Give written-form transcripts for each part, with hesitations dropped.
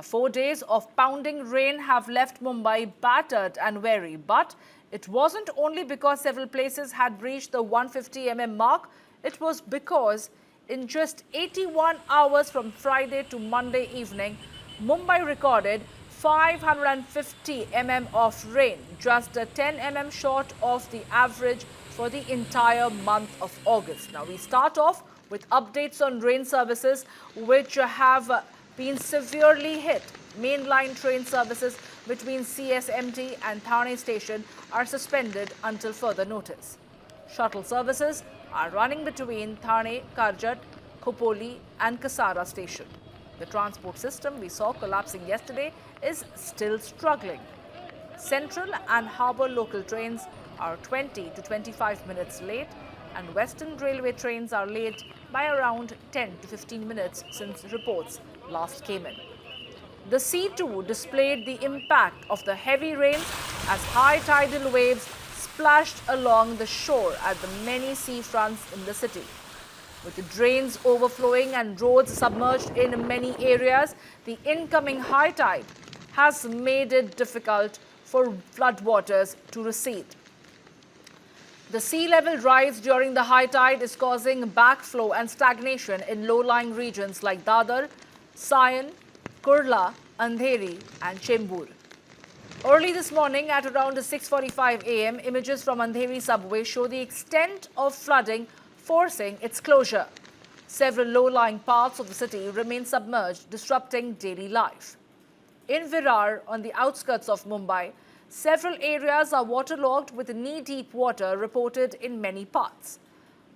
Now, 4 days of pounding rain have left Mumbai battered and weary, but it wasn't only because several places had reached the 150 mm mark. It was because in just 81 hours from Friday to Monday evening, Mumbai recorded 550 mm of rain, just 10 mm short of the average for the entire month of August. Now, we start off with updates on rain services which have been severely hit. Mainline train services between CSMT and Thane station are suspended until further notice. Shuttle services are running between Thane, Karjat, Khopoli and Kasara station. The transport system we saw collapsing yesterday is still struggling. Central and harbour local trains are 20 to 25 minutes late, and Western Railway trains are late by around 10 to 15 minutes since reports last came in. The sea too displayed the impact of the heavy rains as high tidal waves splashed along the shore at the many seafronts in the city. With the drains overflowing and roads submerged in many areas, the incoming high tide has made it difficult for floodwaters to recede. The sea level rise during the high tide is causing backflow and stagnation in low-lying regions like Dadar, Sion, Kurla, Andheri and Chembur. Early this morning at around 6:45 a.m., images from Andheri Subway show the extent of flooding forcing its closure. Several low-lying parts of the city remain submerged, disrupting daily life. In Virar, on the outskirts of Mumbai, several areas are waterlogged with knee-deep water reported in many parts.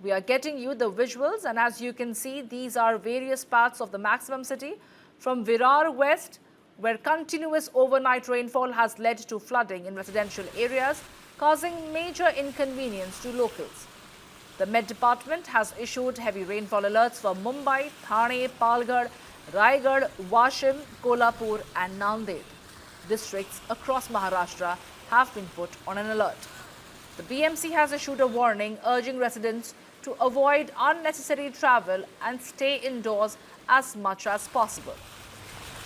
We are getting you the visuals, and as you can see, these are various parts of the maximum city. From Virar west, where continuous overnight rainfall has led to flooding in residential areas, causing major inconvenience to locals. The Met Department has issued heavy rainfall alerts for Mumbai, Thane, Palghar, Raigad, Washim, Kolhapur and Nanded. Districts across Maharashtra have been put on an alert. The BMC has issued a warning urging residents to avoid unnecessary travel and stay indoors as much as possible.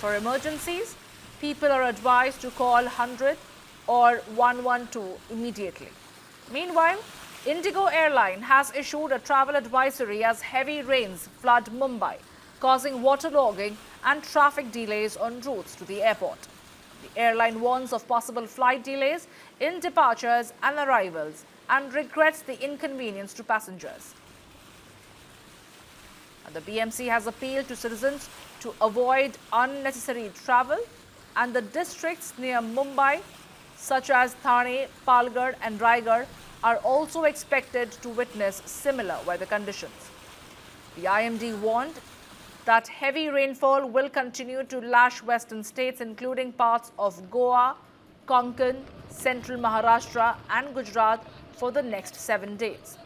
For emergencies, people are advised to call 100 or 112 immediately. Meanwhile, Indigo Airline has issued a travel advisory as heavy rains flood Mumbai, causing waterlogging and traffic delays on routes to the airport. The airline warns of possible flight delays in departures and arrivals and regrets the inconvenience to passengers. And the BMC has appealed to citizens to avoid unnecessary travel, and the districts near Mumbai, such as Thane, Palghar and Raigad, are also expected to witness similar weather conditions. The IMD warned that heavy rainfall will continue to lash western states, including parts of Goa, Konkan, central Maharashtra and Gujarat for the next 7 days.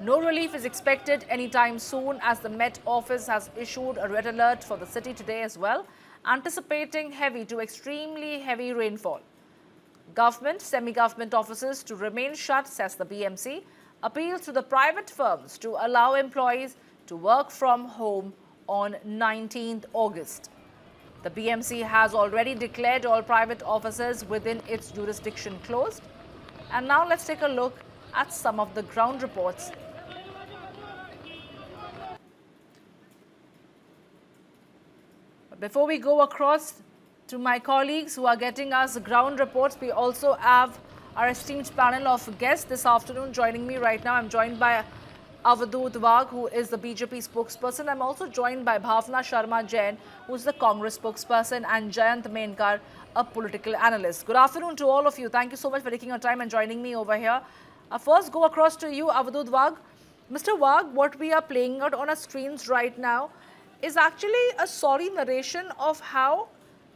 No relief is expected anytime soon, as the Met Office has issued a red alert for the city today as well, anticipating heavy to extremely heavy rainfall. Government, semi-government offices to remain shut, says the BMC, appeals to the private firms to allow employees to work from home on 19th August. The BMC has already declared all private offices within its jurisdiction closed. And now let's take a look at some of the ground reports. Before we go across to my colleagues who are getting us ground reports, we also have our esteemed panel of guests this afternoon joining me right now. I'm joined by Avadhoot Wagh, who is the BJP spokesperson. I'm also joined by Bhavna Sharma Jain, who's the Congress spokesperson, and Jayant Menkar, a political analyst. Good afternoon to all of you. Thank you so much for taking your time and joining me over here. First, go across to you, Avadhoot Wagh. Mr. Wagh, what we are playing out on our screens right now is actually a sorry narration of how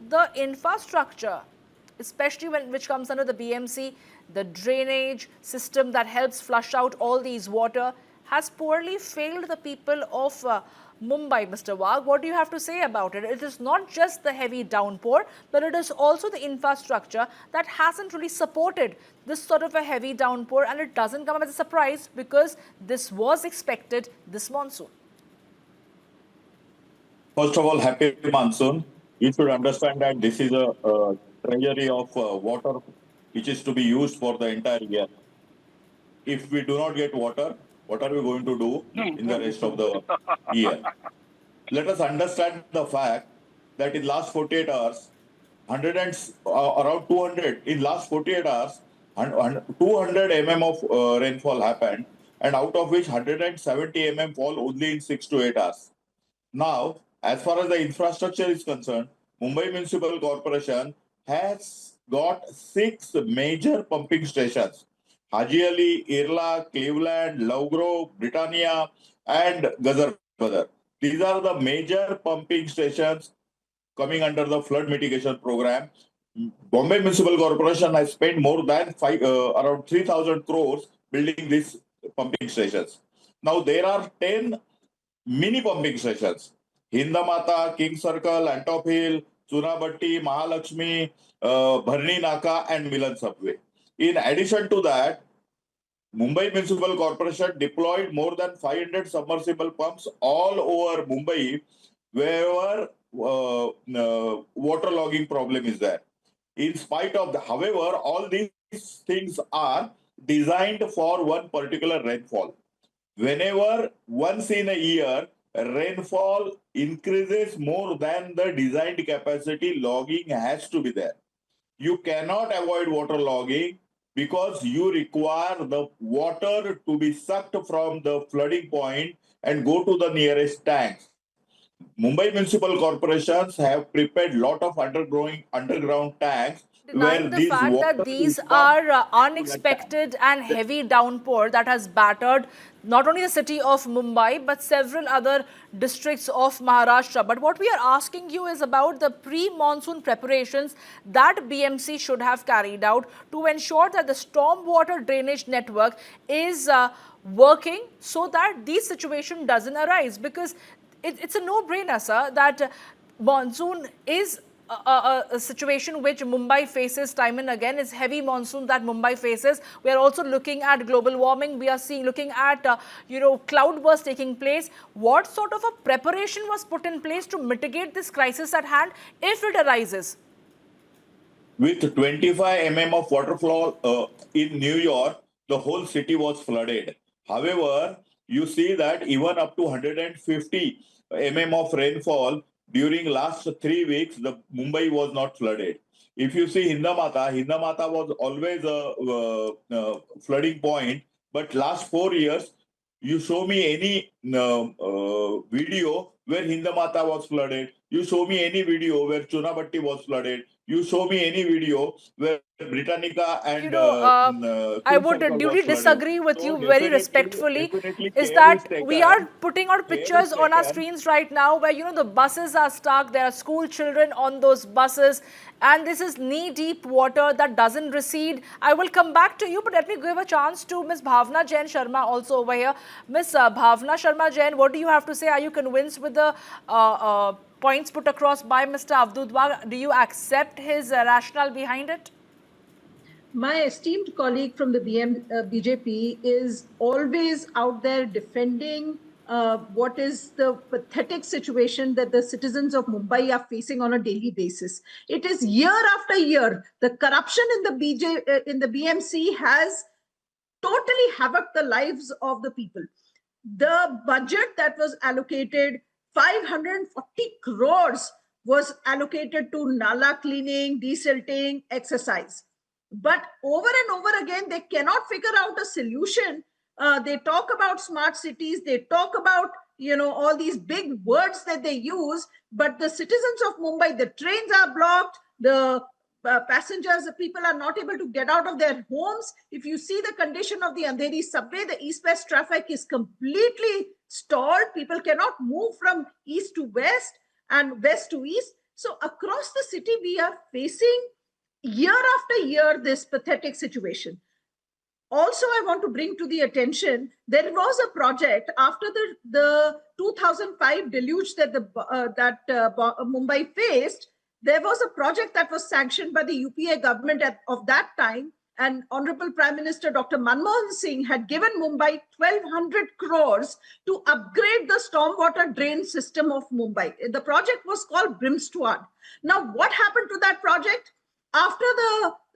the infrastructure, especially which comes under the BMC, the drainage system that helps flush out all these water, has poorly failed the people of Mumbai, Mr. Wagh. What do you have to say about it? It is not just the heavy downpour, but it is also the infrastructure that hasn't really supported this sort of a heavy downpour, and it doesn't come as a surprise because this was expected this monsoon. First of all, happy monsoon. You should understand that this is a treasury of water which is to be used for the entire year. If we do not get water, what are we going to do in the rest of the year? Let us understand the fact that in last 48 hours, 100 and, around 200, in last 48 hours, 200 mm of rainfall happened, and out of which 170 mm fall only in 6 to 8 hours. Now, as far as the infrastructure is concerned, Mumbai Municipal Corporation has got 6 major pumping stations. Haji Ali, Irla, Cleveland, Love Grove, Britannia, and Gazarbadar. These are the major pumping stations coming under the flood mitigation program. Bombay Municipal Corporation has spent more than around 3,000 crores building these pumping stations. Now, there are 10 mini pumping stations. Hindamata, King Circle, Antop Hill, Chunabatti, Mahalakshmi, Bharni Naka, and Milan Subway. In addition to that, Mumbai Municipal Corporation deployed more than 500 submersible pumps all over Mumbai, wherever waterlogging problem is there. In spite of however, all these things are designed for one particular rainfall. Whenever once in a year rainfall increases more than the designed capacity, logging has to be there. You cannot avoid water logging because you require the water to be sucked from the flooding point and go to the nearest tanks. Mumbai municipal corporations have prepared lot of underground tanks where Denying the this fact water that will these come are to the tank. unexpected and heavy downpour that has battered not only the city of Mumbai but several other districts of Maharashtra. But what we are asking you is about the pre-monsoon preparations that BMC should have carried out to ensure that the stormwater drainage network is working so that this situation doesn't arise, because it's a no-brainer, sir, that monsoon is a situation which Mumbai faces time and again. Is heavy monsoon that Mumbai faces. We are also looking at global warming. We are looking at cloudburst taking place. What sort of a preparation was put in place to mitigate this crisis at hand if it arises? With 25 mm of waterfall in New York, the whole city was flooded. However, you see that even up to 150 mm of rainfall during last 3 weeks, the Mumbai was not flooded. If you see Hindamata was always a flooding point, but last 4 years, you show me any video where Hindamata was flooded. You show me any video where Chunabatti was flooded. You show me any video where Britannica and I King would Circle was duly flooded. disagree with So you very respectfully, definitely is care is that we are taken. putting out Care is pictures on our taken. screens right now where, the buses are stuck, there are school children on those buses, and this is knee-deep water that doesn't recede. I will come back to you, but let me give a chance to Ms. Bhavna Jain Sharma also over here. Ms. Bhavna Sharma Jain, what do you have to say? Are you convinced with the points put across by Mr. Avdudwa? Do you accept his rationale behind it? My esteemed colleague from the BJP is always out there defending what is the pathetic situation that the citizens of Mumbai are facing on a daily basis. It is year after year, the corruption in the BMC has totally havoc the lives of the people. The budget that was allocated, 540 crores, was allocated to nala cleaning, desilting, exercise. But over and over again, they cannot figure out a solution. They talk about smart cities, they talk about all these big words that they use, but the citizens of Mumbai, the trains are blocked, the passengers, the people are not able to get out of their homes. If you see the condition of the Andheri Subway, the east-west traffic is completely stalled. People cannot move from east to west and west to east. So across the city, we are facing year after year this pathetic situation. Also, I want to bring to the attention, there was a project after the 2005 deluge that Mumbai faced. There was a project that was sanctioned by the UPA government of that time, and Honorable Prime Minister Dr. Manmohan Singh had given Mumbai 1,200 crores to upgrade the stormwater drain system of Mumbai. The project was called Brimstone. Now, what happened to that project? After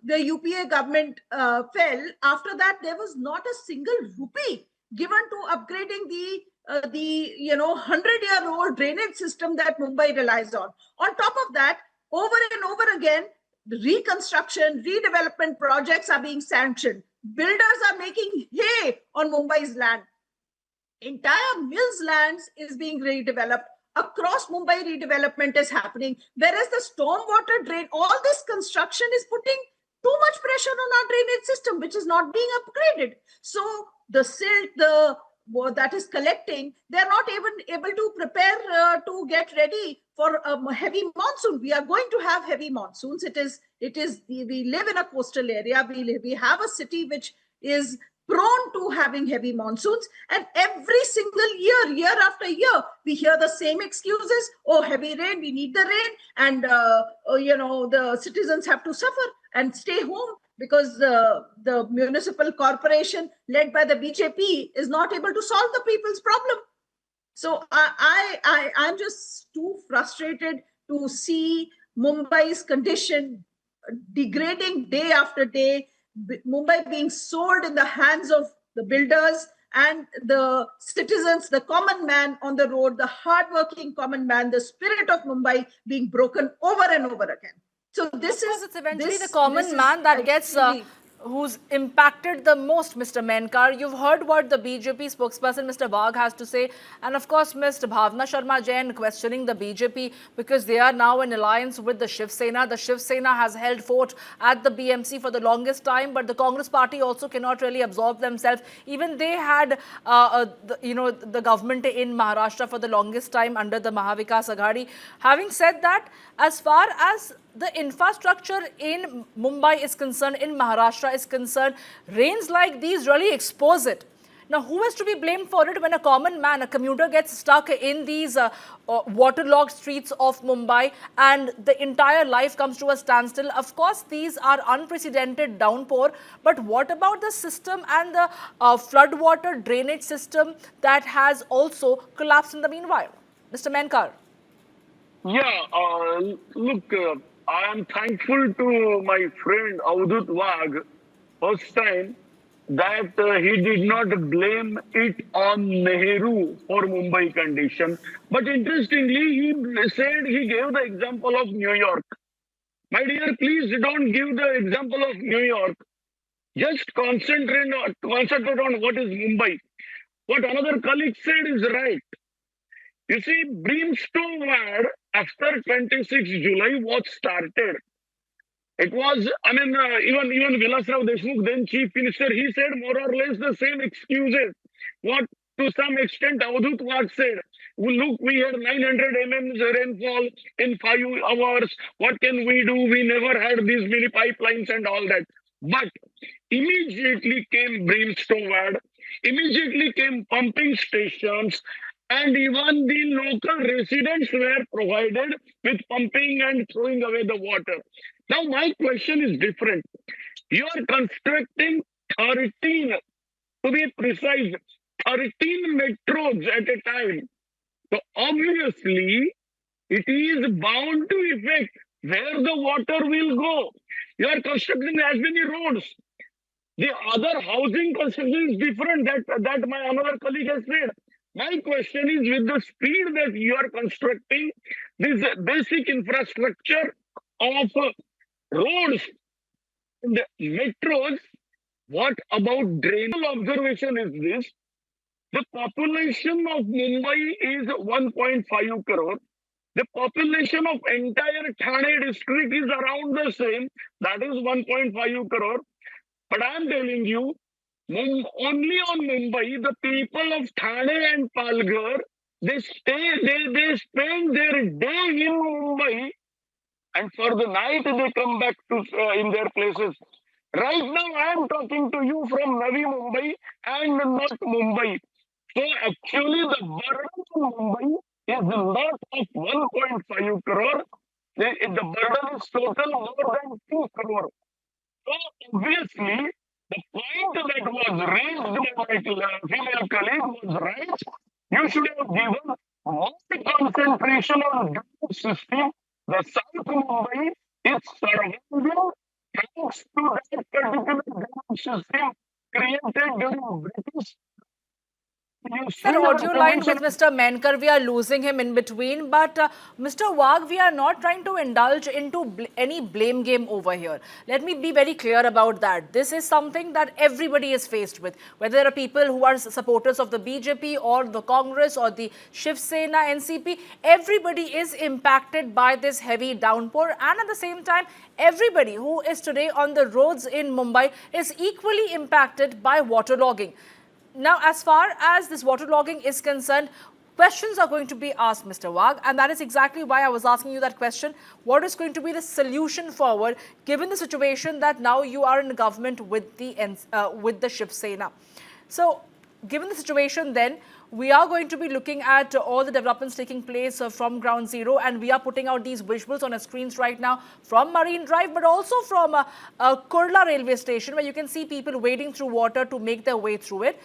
the UPA government fell, after that, there was not a single rupee given to upgrading the 100-year-old drainage system that Mumbai relies on. On top of that, over and over again, reconstruction, redevelopment projects are being sanctioned. Builders are making hay on Mumbai's land. Entire mills' lands is being redeveloped. Across Mumbai, redevelopment is happening. Whereas the stormwater drain, all this construction is putting too much pressure on our drainage system, which is not being upgraded. So the silt, that is collecting, they're not even able to prepare to get ready for a heavy monsoon. We are going to have heavy monsoons. We live in a coastal area. We have a city which is prone to having heavy monsoons, and every single year after year, we hear the same excuses. Oh, heavy rain, we need the rain, and the citizens have to suffer and stay home because the municipal corporation led by the BJP is not able to solve the people's problem. So I'm just too frustrated to see Mumbai's condition degrading day after day, Mumbai being sold in the hands of the builders and the citizens, the common man on the road, the hardworking common man, the spirit of Mumbai being broken over and over again. So it's eventually the common man that gets who's impacted the most, Mr. Menkar. You've heard what the BJP spokesperson, Mr. Wagh, has to say. And of course, Mr. Bhavna Sharma Jain questioning the BJP because they are now in alliance with the Shiv Sena. The Shiv Sena has held fort at the BMC for the longest time, but the Congress party also cannot really absorb themselves. Even they had, the government in Maharashtra for the longest time under the Mahavikas Aghadi. Having said that, as far as the infrastructure in Mumbai is concerned, in Maharashtra is concerned, rains like these really expose it. Now, who is to be blamed for it when a common man, a commuter, gets stuck in these waterlogged streets of Mumbai and the entire life comes to a standstill? Of course, these are unprecedented downpour, but what about the system and the floodwater drainage system that has also collapsed in the meanwhile? Mr. Menkar. Yeah, look, I am thankful to my friend Avadut Wagh, first time, that he did not blame it on Nehru for Mumbai condition. But interestingly, he said he gave the example of New York. My dear, please don't give the example of New York. Just concentrate on what is Mumbai. What another colleague said is right. You see, Brimstone Ward after 26 July was started. It was, even Vilas Rao Deshmukh, then Chief Minister, he said more or less the same excuses. What to some extent Avadut Wagh said. Look, we had 900 mm rainfall in 5 hours. What can we do? We never had these many pipelines and all that. But immediately came Brimstone Ward, immediately came pumping stations, and even the local residents were provided with pumping and throwing away the water. Now, my question is different. You are constructing 13, to be precise, 13 metros at a time. So, obviously, it is bound to affect where the water will go. You are constructing as many roads. The other housing construction is different, that my another colleague has said. My question is, with the speed that you are constructing this basic infrastructure of roads and metros, what about drainage? Observation is this: the population of Mumbai is 1.5 crore. The population of entire Thane district is around the same, that is 1.5 crore. But I am telling you, only on Mumbai, the people of Thane and Palghar, they spend their day in Mumbai, and for the night they come back to in their places. Right now, I am talking to you from Navi Mumbai and not Mumbai. So actually, the burden in Mumbai is not of 1.5 crore. The burden is total more than 2 crore. So obviously, the point that was raised by my female colleague was right. You should have given more concentration on drainage system. The South Mumbai is surviving thanks to that particular drainage system created during British. You see That the audio line with convention. Mr. Menkar, we are losing him in between. But Mr. Wagh, we are not trying to indulge into any blame game over here. Let me be very clear about that. This is something that everybody is faced with. Whether there are people who are supporters of the BJP or the Congress or the Shiv Sena, NCP, everybody is impacted by this heavy downpour. And at the same time, everybody who is today on the roads in Mumbai is equally impacted by waterlogging. Now, as far as this waterlogging is concerned, questions are going to be asked, Mr. Wagh, and that is exactly why I was asking you that question. What is going to be the solution forward, given the situation that now you are in government with the Shiv Sena? So, given the situation, then we are going to be looking at all the developments taking place from ground zero, and we are putting out these visuals on our screens right now from Marine Drive, but also from Kurla railway station, where you can see people wading through water to make their way through it.